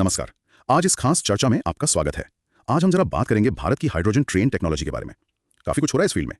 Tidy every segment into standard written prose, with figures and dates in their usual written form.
नमस्कार। आज इस खास चर्चा में आपका स्वागत है। आज हम जरा बात करेंगे भारत की हाइड्रोजन ट्रेन टेक्नोलॉजी के बारे में। काफी कुछ हो रहा है इस फील्ड में,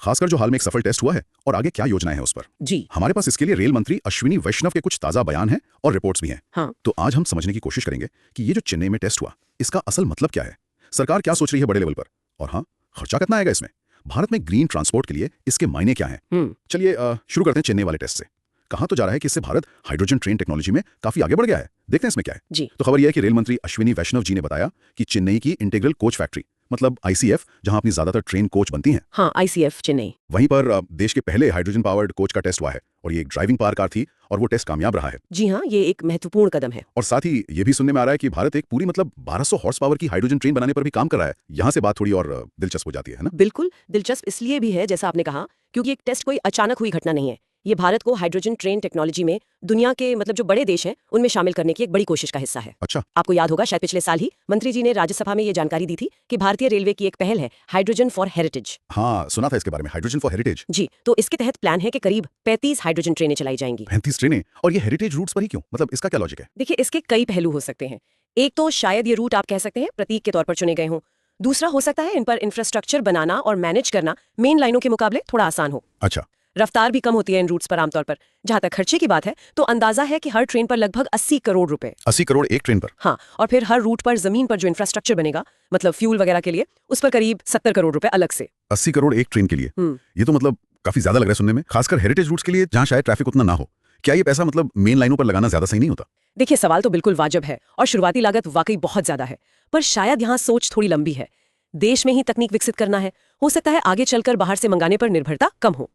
खासकर जो हाल में एक सफल टेस्ट हुआ है और आगे क्या योजनाएं हैं उस पर। जी हमारे पास इसके लिए रेल मंत्री अश्विनी वैष्णव के कुछ ताजा बयान हैं और रिपोर्ट्स भी हैं। हाँ। तो आज हम समझने की कोशिश करेंगे कि ये जो चेन्नई में टेस्ट हुआ, इसका असल मतलब क्या है, सरकार क्या सोच रही है बड़े लेवल पर, और हाँ, खर्चा कितना आएगा इसमें, भारत में ग्रीन ट्रांसपोर्ट के लिए इसके मायने क्या हैं। चलिए शुरू करते हैं चेन्नई वाले टेस्ट से। कहा तो जा रहा है कि इससे भारत हाइड्रोजन ट्रेन टेक्नोलॉजी में काफी आगे बढ़ गया है। देखते हैं इसमें क्या है। जी तो खबर यह है कि रेल मंत्री अश्विनी वैष्णव जी ने बताया कि चेन्नई की इंटीग्रल कोच फैक्ट्री, मतलब आईसीएफ, जहां अपनी ज्यादातर ट्रेन कोच बनती हैं, हाँ, आईसीएफ चेन्नई, वहीं पर देश के पहले हाइड्रोजन पावर्ड कोच का टेस्ट हुआ है और ये एक ड्राइविंग पावर कार थी और वो टेस्ट कामयाब रहा है। जी हाँ, ये एक महत्वपूर्ण कदम है। और साथ ही ये भी सुनने में आ रहा है कि भारत एक पूरी 1200 हॉर्स पावर की हाइड्रोजन ट्रेन बनाने पर भी काम कर रहा है। यहाँ से बात थोड़ी और दिलचस्प हो जाती है ना। बिल्कुल दिलचस्प इसलिए भी है, जैसा आपने कहा, क्योंकि एक टेस्ट कोई अचानक हुई घटना नहीं है। ये भारत को हाइड्रोजन ट्रेन टेक्नोलॉजी में दुनिया के जो बड़े देश हैं उनमें शामिल करने की एक बड़ी कोशिश का हिस्सा है। अच्छा। आपको याद होगा, शायद पिछले साल ही मंत्री जी ने राज्यसभा में ये जानकारी दी थी कि भारतीय रेलवे की एक पहल है हाइड्रोजन फॉर हेरिटेज। हाँ, सुना था इसके बारे में, हाइड्रोजन फॉर हेरिटेज। जी, तो इसके तहत प्लान है कि करीब 35 हाइड्रोजन ट्रेनें चलाई जाएंगी। 35 ट्रेनें, और ये हेरिटेज रूट्स पर ही क्यों, मतलब इसका क्या लॉजिक है? देखिए, इसके कई पहलू हो सकते हैं। एक तो शायद ये रूट आप कह सकते हैं प्रतीक के तौर पर चुने गए हों। दूसरा हो सकता है इन पर इंफ्रास्ट्रक्चर बनाना और मैनेज करना मेन लाइनों के मुकाबले थोड़ा आसान हो। अच्छा। रफ्तार भी कम होती है इन रूट्स पर आमतौर पर। जहां तक खर्चे की बात है तो अंदाजा है कि हर ट्रेन पर लगभग 80 करोड़ रुपए। 80 करोड़ एक ट्रेन पर? हाँ, और फिर हर रूट पर जमीन पर जो इंफ्रास्ट्रक्चर बनेगा, मतलब फ्यूल वगैरह के लिए, उस पर करीब 70 करोड़ रुपए अलग से। 80 करोड़ एक ट्रेन के लिए? ये तो काफी ज्यादा लग रहा है सुनने में, खासकर हेरिटेज रूट्स के लिए जहां शायद ट्रैफिक उतना ना हो। क्या ये पैसा मेन लाइनों पर लगाना ज्यादा सही नहीं होता? देखिए, सवाल तो बिल्कुल वाजिब है और शुरुआती लागत वाकई बहुत ज्यादा है, पर शायद यहाँ सोच थोड़ी लंबी है। देश में ही तकनीक विकसित करना है, हो सकता है आगे चलकर बाहर से मंगाने पर निर्भरता कम हो।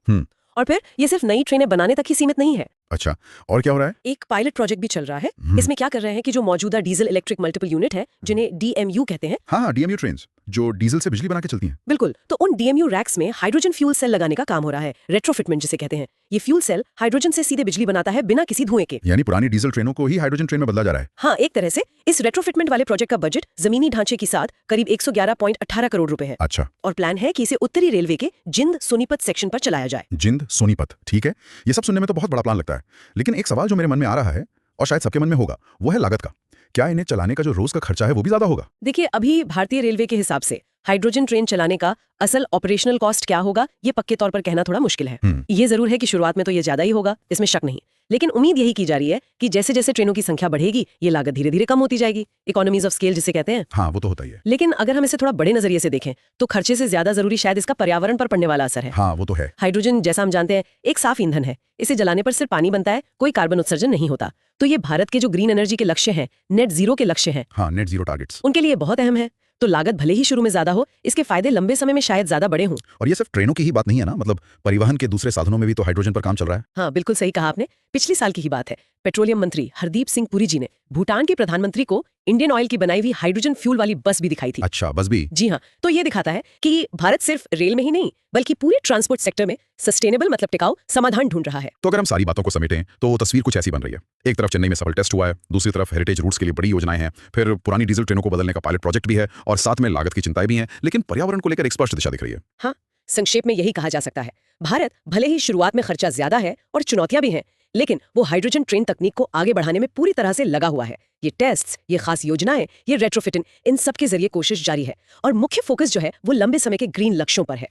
और फिर ये सिर्फ नई ट्रेनें बनाने तक ही सीमित नहीं है। अच्छा, और क्या हो रहा है? एक पायलट प्रोजेक्ट भी चल रहा है। इसमें क्या कर रहे हैं कि जो मौजूदा डीजल इलेक्ट्रिक मल्टीपल यूनिट है, जिन्हें डीएमयू कहते हैं। हाँ, डीएमयू ट्रेन्स जो डीजल से बिजली बना के चलती हैं। बिल्कुल, तो उन डीएमयू रैक्स में हाइड्रोजन फ्यूल सेल लगाने का काम हो रहा है, रेट्रोफिटमेंट जिसे कहते हैं। ये फ्यूल सेल हाइड्रोजन से सीधे बिजली बनाता है बिना किसी धुएं के। यानी पुरानी डीजल ट्रेनों को ही हाइड्रोजन ट्रेन में बदला जा रहा है। हाँ, एक तरह से। इस रेट्रोफिटमेंट वाले प्रोजेक्ट का बजट जमीनी ढांचे के साथ करीब 111.18 करोड़ रुपए है। अच्छा। और प्लान है कि इसे उत्तरी रेलवे के जिंद सोनीपत सेक्शन पर चलाया जाए। जिंद सोनीपत, ठीक है। ये सब सुनने में तो बहुत बड़ा प्लान लगता है, लेकिन एक सवाल जो मेरे मन में आ रहा है और शायद सबके मन में होगा, वो है लागत का। क्या इन्हें चलाने का जो रोज का खर्चा है वो भी ज्यादा होगा? देखिए, अभी भारतीय रेलवे के हिसाब से हाइड्रोजन ट्रेन चलाने का असल ऑपरेशनल कॉस्ट क्या होगा, ये पक्के तौर पर कहना थोड़ा मुश्किल है। ये जरूर है कि शुरुआत में तो ये ज्यादा ही होगा, इसमें शक नहीं, लेकिन उम्मीद यही की जा रही है कि जैसे जैसे ट्रेनों की संख्या बढ़ेगी ये लागत धीरे धीरे कम होती जाएगी। इकोनॉमीज ऑफ स्केल जिसे कहते हैं। हाँ, वो तो होता ही है। लेकिन अगर हम इसे थोड़ा बड़े नजरिए से देखें तो खर्चे से ज्यादा जरूरी शायद इसका पर्यावरण पर पड़ने वाला असर है। हाँ, वो तो है। हाइड्रोजन, जैसा हम जानते हैं, एक साफ ईंधन है। इसे जलाने पर सिर्फ पानी बनता है, कोई कार्बन उत्सर्जन नहीं होता। तो ये भारत के जो ग्रीन एनर्जी के लक्ष्य हैं, नेट जीरो के लक्ष्य हैं, हाँ, नेट जीरो टारगेट्स, उनके लिए बहुत अहम है। तो लागत भले ही शुरू में ज्यादा हो, इसके फायदे लंबे समय में शायद ज्यादा बड़े हों। और ये सिर्फ ट्रेनों की ही बात नहीं है ना, परिवहन के दूसरे साधनों में भी तो हाइड्रोजन पर काम चल रहा है। हाँ, बिल्कुल सही कहा आपने। पिछले साल की ही बात है, पेट्रोलियम मंत्री हरदीप सिंह पुरी जी ने भूटान के प्रधानमंत्री को इंडियन ऑयल की बनाई हुई हाइड्रोजन फ्यूल वाली बस भी दिखाई थी। अच्छा, बस भी? जी हाँ, तो ये दिखाता है कि भारत सिर्फ रेल में ही नहीं बल्कि पूरे ट्रांसपोर्ट सेक्टर में सस्टेनेबल, मतलब टिकाऊ समाधान ढूंढ रहा है। तो अगर हम सारी बातों को समेटें तो तस्वीर कुछ ऐसी बन रही है। एक तरफ चेन्नई में सफल टेस्ट हुआ है, दूसरी तरफ हेरिटेज रूट्स के लिए बड़ी योजनाएं हैं, फिर पुरानी डीजल ट्रेनों को बदलने का पायलट प्रोजेक्ट भी है, और साथ में लागत की चिंताएं भी हैं, लेकिन पर्यावरण को लेकर एक स्पष्ट दिशा दिख रही है। हाँ, संक्षेप में यही कहा जा सकता है, भारत भले ही शुरुआत में खर्चा ज्यादा है और चुनौतियां भी हैं, लेकिन वो हाइड्रोजन ट्रेन तकनीक को आगे बढ़ाने में पूरी तरह से लगा हुआ है। ये टेस्ट्स, ये खास योजनाएं, ये रेट्रोफिटिंग, इन सब के जरिए कोशिश जारी है और मुख्य फोकस जो है वो लंबे समय के ग्रीन लक्ष्यों पर है।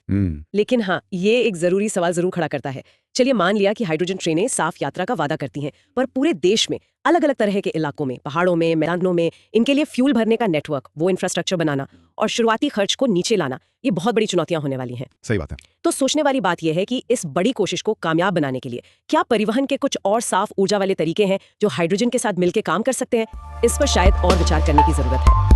लेकिन हाँ, ये एक जरूरी सवाल जरूर खड़ा करता है। चलिए मान लिया कि हाइड्रोजन ट्रेनें साफ यात्रा का वादा करती हैं, पर पूरे देश में अलग अलग तरह के इलाकों में, पहाड़ों में, मैदानों में इनके लिए फ्यूल भरने का नेटवर्क, वो इंफ्रास्ट्रक्चर बनाना और शुरुआती खर्च को नीचे लाना, ये बहुत बड़ी चुनौतियां होने वाली हैं। सही बात है। तो सोचने वाली बात यह है कि इस बड़ी कोशिश को कामयाब बनाने के लिए क्या परिवहन के कुछ और साफ ऊर्जा वाले तरीके हैं जो हाइड्रोजन के साथ मिलकर काम कर सकते हैं? इस पर शायद और विचार करने की जरूरत है।